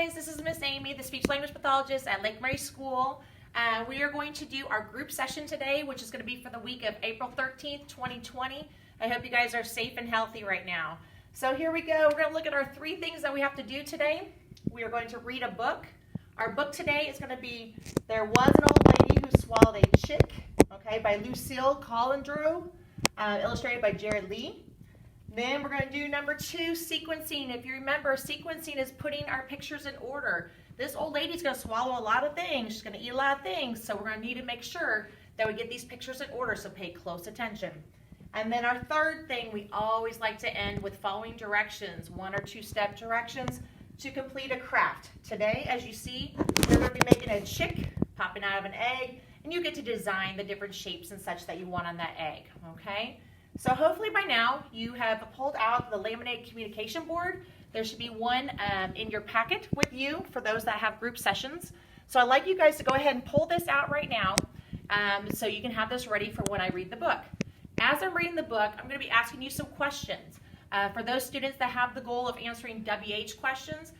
guys, this is Miss Amy, the speech language pathologist at Lakemary School. We are going to do our group session today, which is going to be for the week of April 13th, 2020. I hope you guys are safe and healthy right now. So here we go. We're going to look at our 3 things that we have to do today. We are going to read a book. Our book today is going to be There Was an Old Lady Who Swallowed a Chick, okay, by Lucille Collindrew, illustrated by Jared Lee. Then we're going to do number 2, sequencing. If you remember, sequencing is putting our pictures in order. This old lady's going to swallow a lot of things. She's going to eat a lot of things, so we're going to need to make sure that we get these pictures in order, so pay close attention. And then our 3rd thing, we always like to end with following directions, 1 or 2 step directions to complete a craft. Today, as you see, we're going to be making a chick popping out of an egg, and you get to design the different shapes and such that you want on that egg, okay? So hopefully by now you have pulled out the laminated communication board. There should be one in your packet with you for those that have group sessions. So I'd like you guys to go ahead and pull this out right now so you can have this ready for when I read the book. As I'm reading the book, I'm going to be asking you some questions. For those students that have the goal of answering WH questions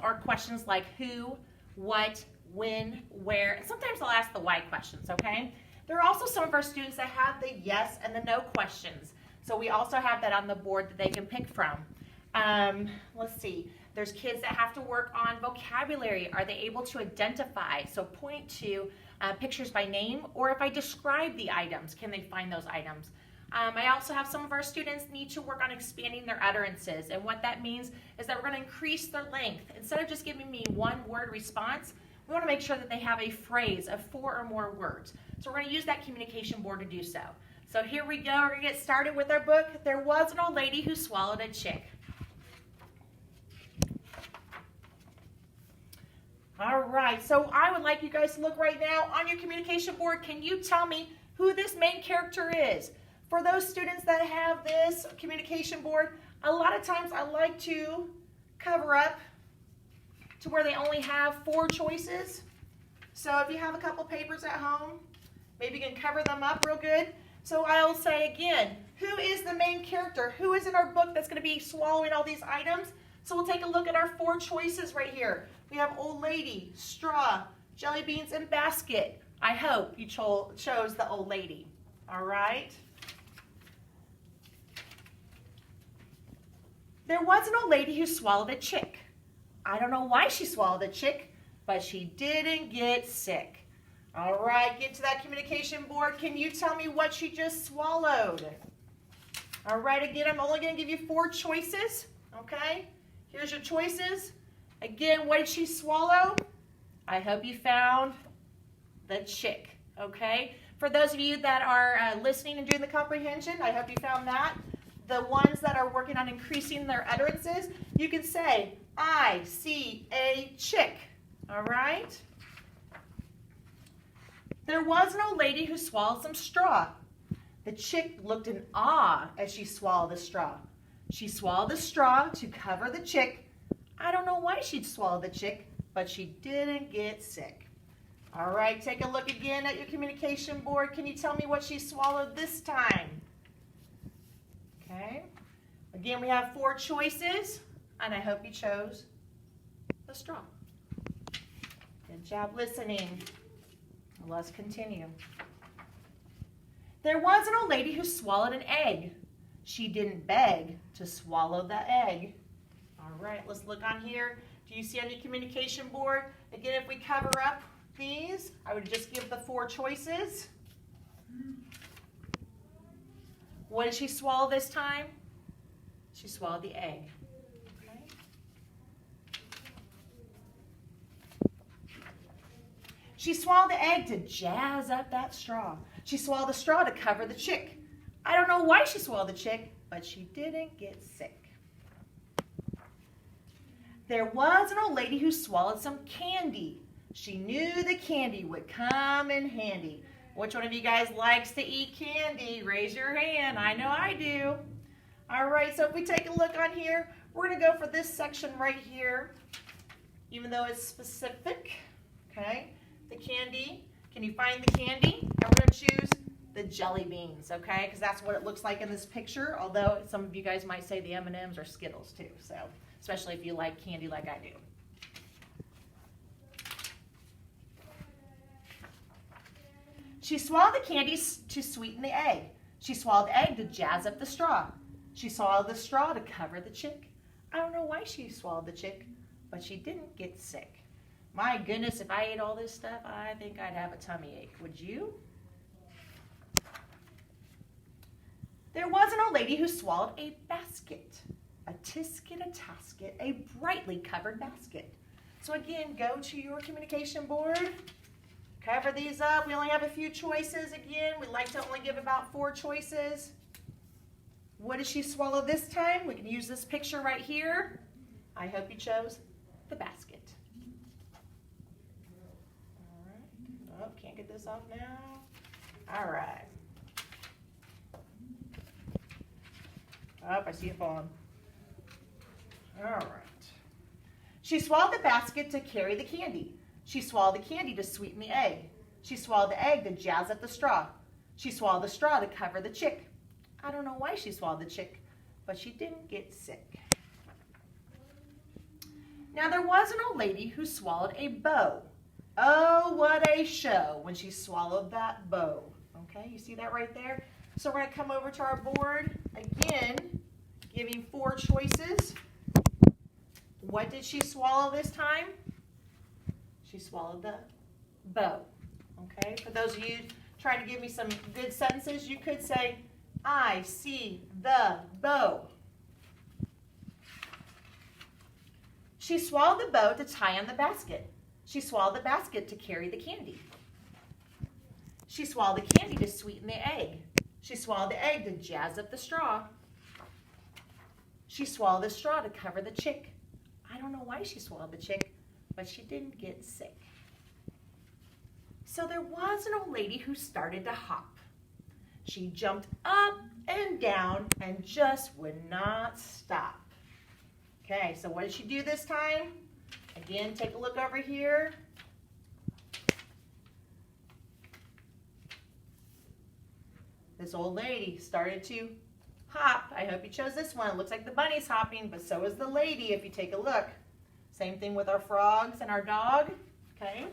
are questions like who, what, when, where, and sometimes I'll ask the why questions, okay? There are also some of our students that have the yes and the no questions. So we also have that on the board that they can pick from. Let's see. There's kids that have to work on vocabulary. Are they able to identify? So point to pictures by name, or if I describe the items, can they find those items? I also have some of our students need to work on expanding their utterances. And what that means is that we're going to increase their length. Instead of just giving me one word response, we want to make sure that they have a phrase of 4 or more words. So we're going to use that communication board to do so. So here we go. We're going to get started with our book. There Was an Old Lady Who Swallowed a Chick. All right. So I would like you guys to look right now on your communication board. Can you tell me who this main character is? For those students that have this communication board, a lot of times I like to cover up to where they only have 4 choices. So if you have a couple papers at home, maybe you can cover them up real good. So I'll say again, who is the main character? Who is in our book that's going to be swallowing all these items? So we'll take a look at our 4 choices right here. We have old lady, straw, jelly beans, and basket. I hope you chose the old lady. All right. There was an old lady who swallowed a chick. I don't know why she swallowed a chick, but she didn't get sick. All right, get to that communication board. Can you tell me what she just swallowed? All right, again, I'm only going to give you 4 choices, okay? Here's your choices. Again, what did she swallow? I hope you found the chick, okay? For those of you that are listening and doing the comprehension, I hope you found that. The ones that are working on increasing their utterances, you can say, I see a chick, all right? There was an old lady who swallowed some straw. The chick looked in awe as she swallowed the straw. She swallowed the straw to cover the chick. I don't know why she'd swallow the chick, but she didn't get sick. All right, take a look again at your communication board. Can you tell me what she swallowed this time? Okay. Again, we have 4 choices, and I hope you chose the straw. Good job listening. Let's continue. There was an old lady who swallowed an egg. She didn't beg to swallow the egg. All right, let's look on here. Do you see on your communication board? Again, if we cover up these, I would just give the 4 choices. What did she swallow this time? She swallowed the egg. Okay. She swallowed the egg to jazz up that straw. She swallowed the straw to cover the chick. I don't know why she swallowed the chick, but she didn't get sick. There was an old lady who swallowed some candy. She knew the candy would come in handy. Which one of you guys likes to eat candy? Raise your hand. I know I do. All right, so if we take a look on here, we're going to go for this section right here, even though it's specific, okay? The candy. Can you find the candy? And we're going to choose the jelly beans, okay? Because that's what it looks like in this picture, although some of you guys might say the M&Ms or Skittles too, so especially if you like candy like I do. She swallowed the candy to sweeten the egg. She swallowed the egg to jazz up the straw. She swallowed the straw to cover the chick. I don't know why she swallowed the chick, but she didn't get sick. My goodness, if I ate all this stuff, I think I'd have a tummy ache. Would you? There was an old lady who swallowed a basket. A tisket, a tasket, a brightly covered basket. So again, go to your communication board. Cover these up. We only have a few choices again. We like to only give about 4 choices. What did she swallow this time? We can use this picture right here. I hope you chose the basket. All right. Oh, can't get this off now. All right. Oh, I see it falling. All right. She swallowed the basket to carry the candy. She swallowed the candy to sweeten the egg. She swallowed the egg to jazz up the straw. She swallowed the straw to cover the chick. I don't know why she swallowed the chick, but she didn't get sick. Now there was an old lady who swallowed a bow. Oh, what a show when she swallowed that bow. Okay, you see that right there? So we're going to come over to our board again, giving 4 choices. What did she swallow this time? She swallowed the bow. Okay, for those of you trying to give me some good sentences, you could say, I see the bow. She swallowed the bow to tie on the basket. She swallowed the basket to carry the candy. She swallowed the candy to sweeten the egg. She swallowed the egg to jazz up the straw. She swallowed the straw to cover the chick. I don't know why she swallowed the chick, but she didn't get sick. So there was an old lady who started to hop. She jumped up and down and just would not stop. Okay, so what did she do this time? Again, take a look over here. This old lady started to hop. I hope you chose this one. It looks like the bunny's hopping, but so is the lady if you take a look. Same thing with our frogs and our dog. Okay.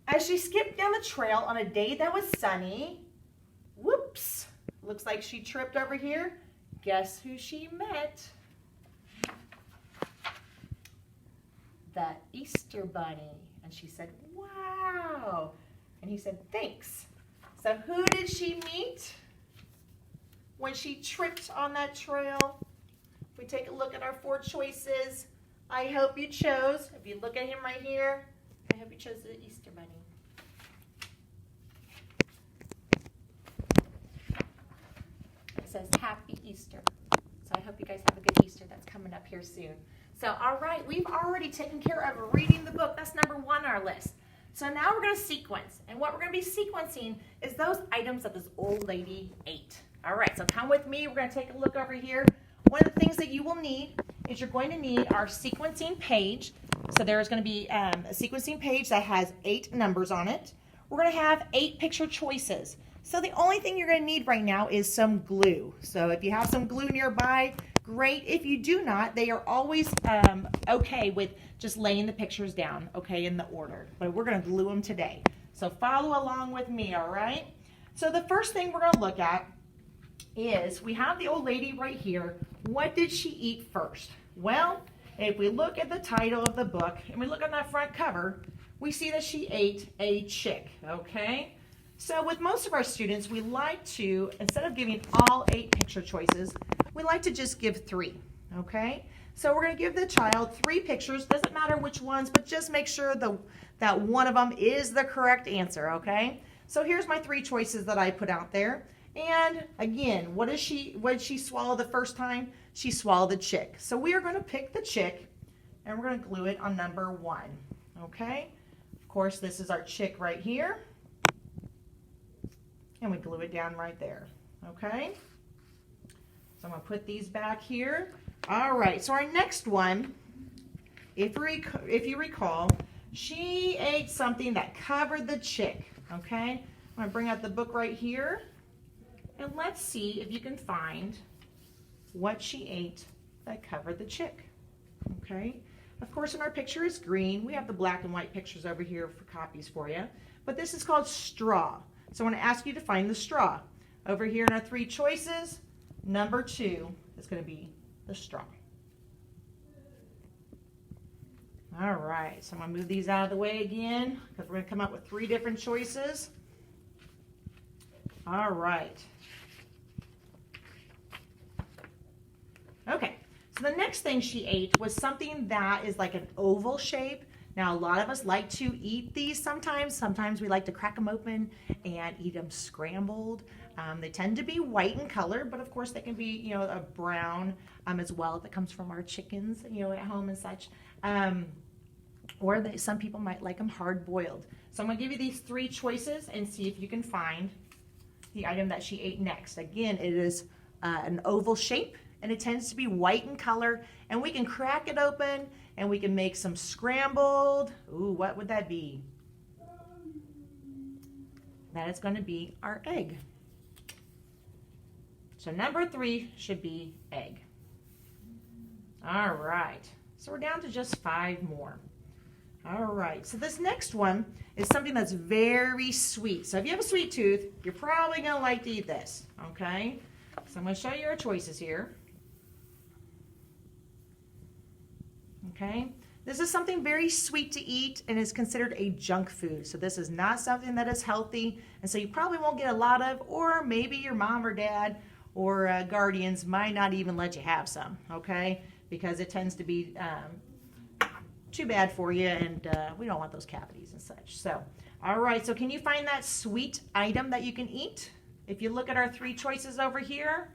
As she skipped down the trail on a day that was sunny, whoops, looks like she tripped over here. Guess who she met? The Easter Bunny. And she said, wow. And he said, thanks. So who did she meet when she tripped on that trail? If we take a look at our 4 choices, I hope you chose, if you look at him right here, I hope you chose the Easter Bunny. It says Happy Easter. So I hope you guys have a good Easter that's coming up here soon. So, all right, we've already taken care of reading the book. That's number 1 on our list. So now we're going to sequence. And what we're going to be sequencing is those items that this old lady ate. All right, so come with me. We're going to take a look over here. One of the things that you will need is you're going to need our sequencing page. So there's going to be a sequencing page that has 8 numbers on it. We're going to have 8 picture choices. So the only thing you're going to need right now is some glue. So if you have some glue nearby, great. If you do not, they are always okay with just laying the pictures down, okay, in the order. But we're going to glue them today. So follow along with me, all right? So the first thing we're going to look at is we have the old lady right here. What did she eat first? Well, if we look at the title of the book and we look on that front cover, we see that she ate a chick, okay? So with most of our students, we like to, instead of giving all 8 picture choices, we like to just give 3, okay? So we're going to give the child 3 pictures. Doesn't matter which ones, but just make sure that one of them is the correct answer, okay? So here's my 3 choices that I put out there. And again, what did she swallow the first time? She swallowed the chick. So we are going to pick the chick and we're going to glue it on number 1, okay? Of course, this is our chick right here. And we glue it down right there, okay? So I'm going to put these back here. All right, so our next one, if you recall, she ate something that covered the chick, okay? I'm going to bring out the book right here. And let's see if you can find what she ate that covered the chick, okay? Of course, in our picture is green. We have the black and white pictures over here for copies for you. But this is called straw. So I want to ask you to find the straw. Over here in our 3 choices, number 2 is going to be the straw. All right, so I'm going to move these out of the way again because we're going to come up with 3 different choices. All right. Okay, so the next thing she ate was something that is like an oval shape. Now, a lot of us like to eat these sometimes. Sometimes we like to crack them open and eat them scrambled. They tend to be white in color, but of course they can be, a brown as well if it comes from our chickens, at home and such. Or some people might like them hard boiled. So I'm going to give you these 3 choices and see if you can find the item that she ate next. Again, it is an oval shape and it tends to be white in color, and we can crack it open and we can make some scrambled. Ooh, what would that be? That is going to be our egg. So number 3 should be egg. All right, so we're down to just 5 more. All right, so this next one is something that's very sweet. So if you have a sweet tooth, you're probably gonna like to eat this, okay? So I'm gonna show you our choices here. Okay, this is something very sweet to eat and is considered a junk food. So this is not something that is healthy, and so you probably won't get a lot of, or maybe your mom or dad or guardians might not even let you have some, okay? Because it tends to be too bad for you, and we don't want those cavities and such. So, all right, so can you find that sweet item that you can eat? If you look at our 3 choices over here,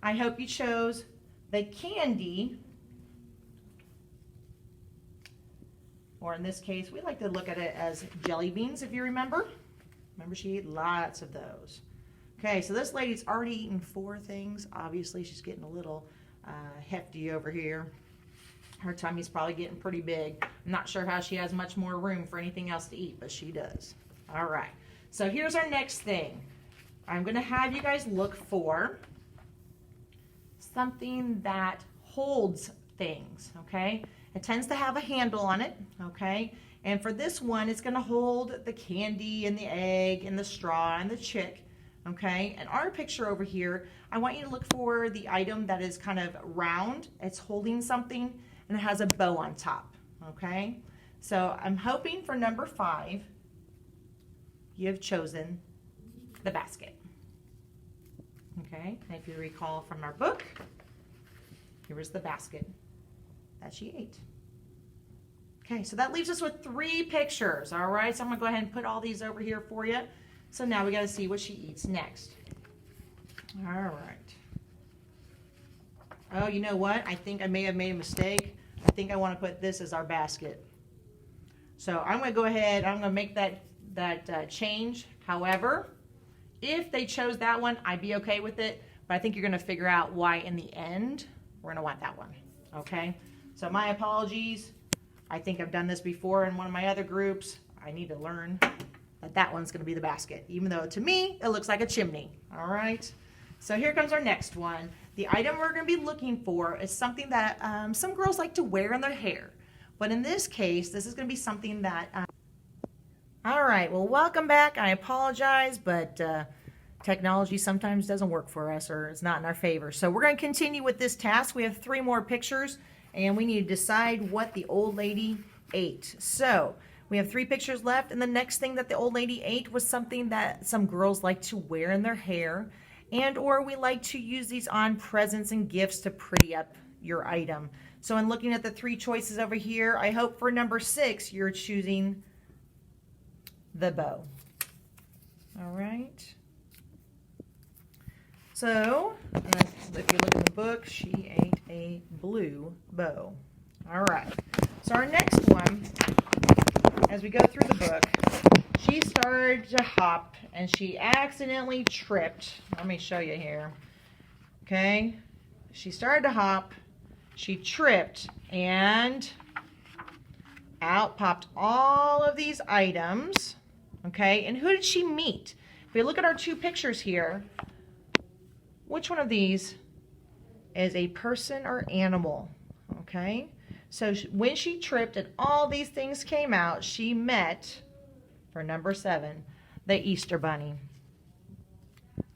I hope you chose the candy, or in this case, we like to look at it as jelly beans, if you remember. Remember, she ate lots of those. Okay, so this lady's already eaten 4 things. Obviously, she's getting a little hefty over here. Her tummy's probably getting pretty big. I'm not sure how she has much more room for anything else to eat, but she does. All right, so here's our next thing. I'm gonna have you guys look for something that holds things, okay? It tends to have a handle on it, okay? And for this one, it's gonna hold the candy and the egg and the straw and the chick, okay? And our picture over here, I want you to look for the item that is kind of round. It's holding something and it has a bow on top, okay? So I'm hoping for number 5, you have chosen the basket, okay? And if you recall from our book, here was the basket that she ate. Okay, so that leaves us with 3 pictures, all right? So I'm gonna go ahead and put all these over here for you. So now we gotta see what she eats next. All right. Oh, you know what? I think I may have made a mistake. I think I wanna put this as our basket. So I'm gonna go ahead, I'm gonna make that change. However, if they chose that one, I'd be okay with it, but I think you're gonna figure out why in the end we're gonna want that one, okay? So my apologies. I think I've done this before in one of my other groups. I need to learn that one's gonna be the basket, even though to me, it looks like a chimney, all right? So here comes our next one. The item we're gonna be looking for is something that some girls like to wear in their hair. But in this case, this is gonna be something that, all right, well, welcome back. I apologize, but technology sometimes doesn't work for us, or it's not in our favor. So we're gonna continue with this task. We have 3 more pictures, and we need to decide what the old lady ate. So we have 3 pictures left, and the next thing that the old lady ate was something that some girls like to wear in their hair, and or we like to use these on presents and gifts to pretty up your item. So in looking at the 3 choices over here, I hope for number 6 you're choosing the bow. All right. So if you look in the book, she ate a blue bow. All right. So our next one, as we go through the book, she started to hop and she accidentally tripped. Let me show you here. Okay. She started to hop, she tripped, and out popped all of these items. Okay. And who did she meet? If we look at our 2 pictures here, which one of these is a person or animal? Okay. So when she tripped and all these things came out, she met, for number 7, the Easter Bunny.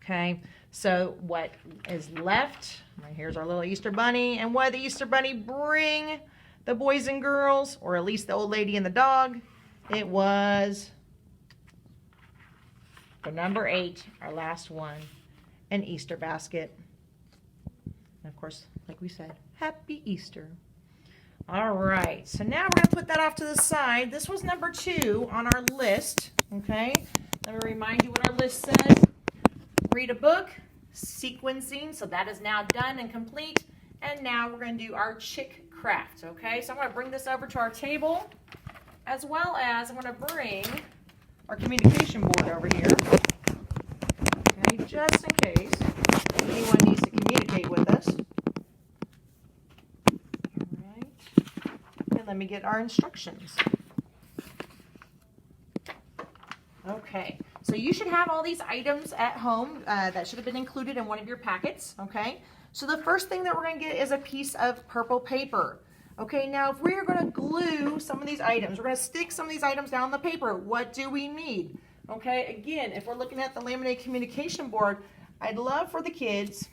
Okay, so what is left, right, here's our little Easter Bunny, and what did the Easter Bunny bring the boys and girls, or at least the old lady and the dog? It was, for number 8, our last one, an Easter basket. And of course, like we said, Happy Easter. All right, so now we're going to put that off to the side. This was number 2 on our list, okay? Let me remind you what our list says. Read a book, sequencing, so that is now done and complete. And now we're going to do our chick craft, okay? So I'm going to bring this over to our table, as well as I'm going to bring our communication board over here, okay, just in case anyone needs to communicate with us. Let me get our instructions. Okay, so you should have all these items at home that should have been included in one of your packets, okay? So the first thing that we're going to get is a piece of purple paper. Okay, now if we are going to glue some of these items, we're going to stick some of these items down the paper, what do we need? Okay, again, if we're looking at the laminated communication board, I'd love for the kids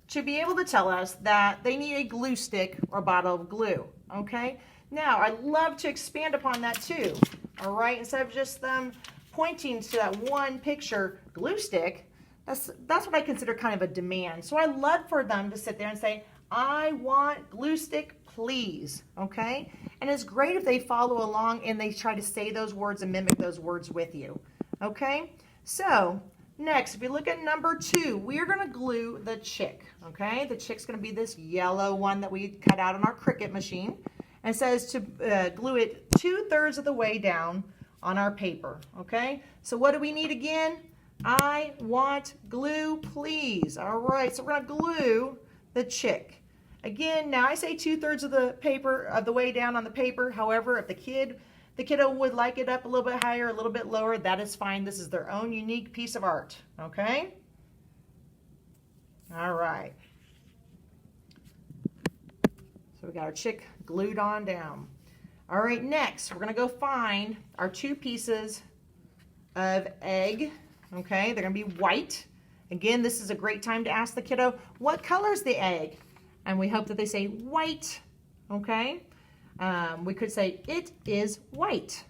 to be able to tell us that they need a glue stick or a bottle of glue, okay? Now, I'd love to expand upon that too, all right? Instead of just them pointing to that one picture, glue stick, that's what I consider kind of a demand. So I'd love for them to sit there and say, I want glue stick, please, okay? And it's great if they follow along and they try to say those words and mimic those words with you, okay? So, next, if you look at number 2, we are going to glue the chick, okay? The chick's going to be this yellow one that we cut out on our Cricut machine. And it says to glue it 2/3 of the way down on our paper, okay? So what do we need again? I want glue, please. All right, so we're going to glue the chick. Again, now I say 2/3 of the paper, of the way down on the paper. However, if the kiddo would like it up a little bit higher, a little bit lower, that is fine. This is their own unique piece of art, okay? All right. So we got our chick glued on down. All right, next, we're gonna go find our 2 pieces of egg, okay? They're gonna be white. Again, this is a great time to ask the kiddo, what color is the egg? And we hope that they say white, okay? We could say, it is white.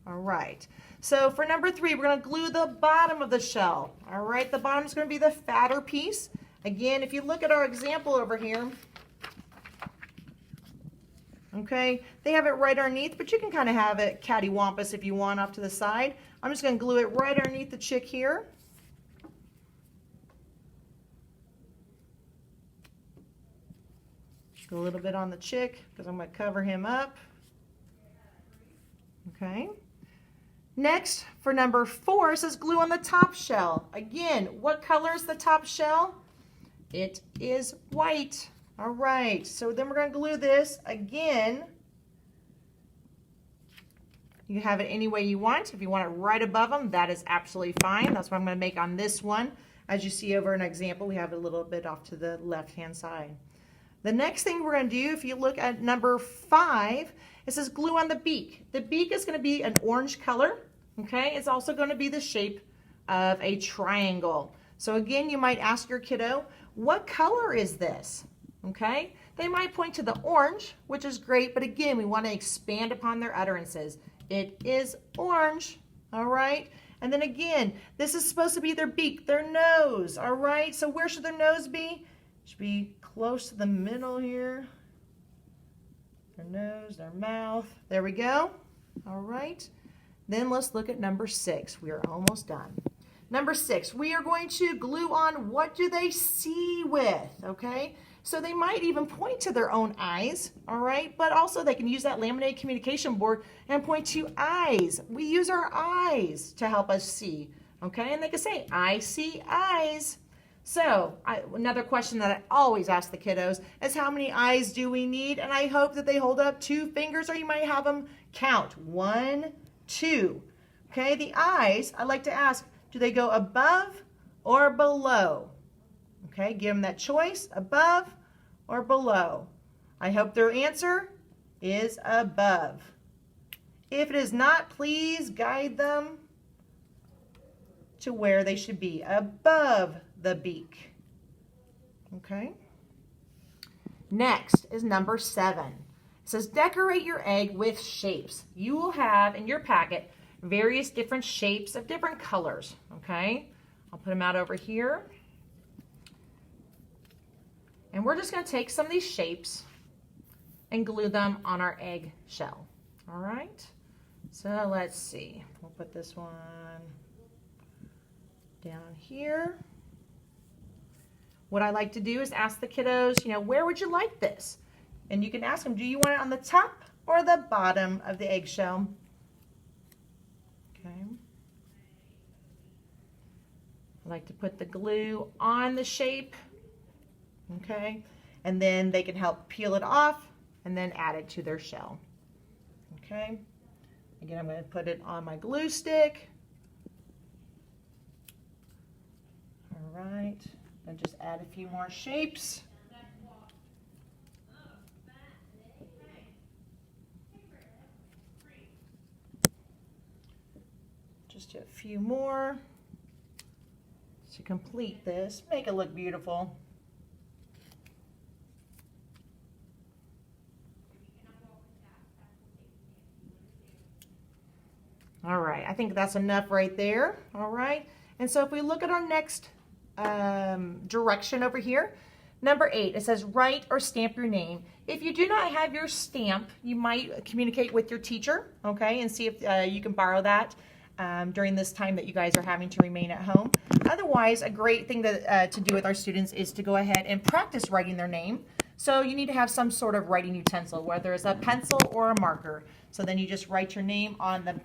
All right. So for number 3, we're going to glue the bottom of the shell. All right. The bottom is going to be the fatter piece. Again, if you look at our example over here, okay, they have it right underneath, but you can kind of have it cattywampus if you want off to the side. I'm just going to glue it right underneath the chick here. A little bit on the chick because I'm going to cover him up. Okay. Next, for number 4, it says glue on the top shell. Again, what color is the top shell? It is white. All right, so then we're going to glue this again. You can have it any way you want. If you want it right above them, that is absolutely fine. That's what I'm going to make on this one. As you see over an example, we have it a little bit off to the left-hand side. The next thing we're going to do, if you look at number 5, it says glue on the beak. The beak is going to be an orange color, okay? It's also going to be the shape of a triangle. So again, you might ask your kiddo, what color is this? Okay? They might point to the orange, which is great, but again, we want to expand upon their utterances. It is orange, all right? And then again, this is supposed to be their beak, their nose, all right? So where should their nose be? It should be close to the middle here. Their nose, their mouth. There we go. All right. Then let's look at number 6. We are almost done. Number 6, we are going to glue on what do they see with, okay? So they might even point to their own eyes, all right? But also they can use that laminated communication board and point to eyes. We use our eyes to help us see, okay? And they can say, I see eyes. So another question that I always ask the kiddos is how many eyes do we need? And I hope that they hold up 2 fingers, or you might have them count 1, 2. Okay, the eyes, I like to ask, do they go above or below? Okay, give them that choice, above or below. I hope their answer is above. If it is not, please guide them to where they should be, above the beak. Okay? Next is number 7. It says decorate your egg with shapes. You will have in your packet various different shapes of different colors. Okay? I'll put them out over here. And we're just going to take some of these shapes and glue them on our egg shell. All right? So let's see. We'll put this one down here. What I like to do is ask the kiddos, where would you like this? And you can ask them, do you want it on the top or the bottom of the eggshell? Okay. I like to put the glue on the shape. Okay. And then they can help peel it off and then add it to their shell. Okay. Again, I'm going to put it on my glue stick. All right. And just add a few more shapes. Just a few more to complete this. Make it look beautiful. All right, I think that's enough right there. All right, and so if we look at our next direction over here, number 8, it says write or stamp your name. If you do not have your stamp, you might communicate with your teacher, okay, and see if you can borrow that during this time that you guys are having to remain at home. Otherwise, a great thing to do with our students is to go ahead and practice writing their name. So you need to have some sort of writing utensil, whether it's a pencil or a marker. So then you just write your name on the back.